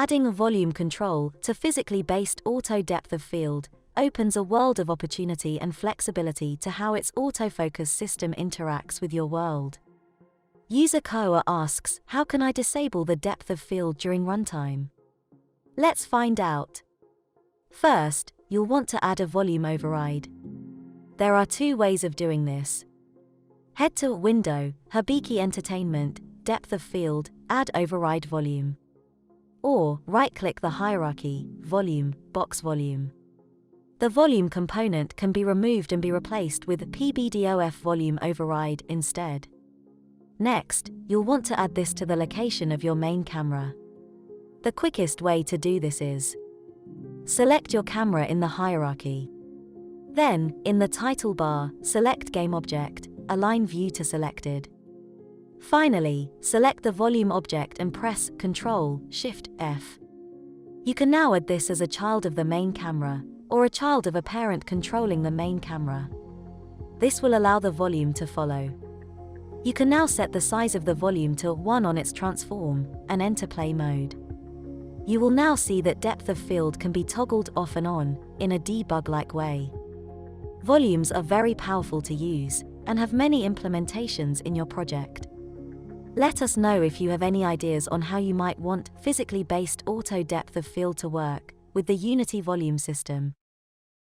Adding a volume control to physically based auto depth of field opens a world of opportunity and flexibility to how its autofocus system interacts with your world. User Khoa asks, how can I disable the depth of field during runtime? Let's find out. First, you'll want to add a volume override. There are two ways of doing this. Head to Window, HIBIKI Entertainment, Depth of Field, Add Override Volume. Or, right-click the hierarchy, Volume, Box Volume. The volume component can be removed and be replaced with PBDOF Volume Override instead. Next, you'll want to add this to the location of your main camera. The quickest way to do this is select your camera in the hierarchy. Then, in the title bar, select Game Object, align View to Selected. Finally, select the volume object and press Ctrl-Shift-F. You can now add this as a child of the main camera, or a child of a parent controlling the main camera. This will allow the volume to follow. You can now set the size of the volume to 1 on its transform, and enter play mode. You will now see that depth of field can be toggled off and on, in a debug-like way. Volumes are very powerful to use, and have many implementations in your project. Let us know if you have any ideas on how you might want physically based auto depth of field to work with the Unity volume system.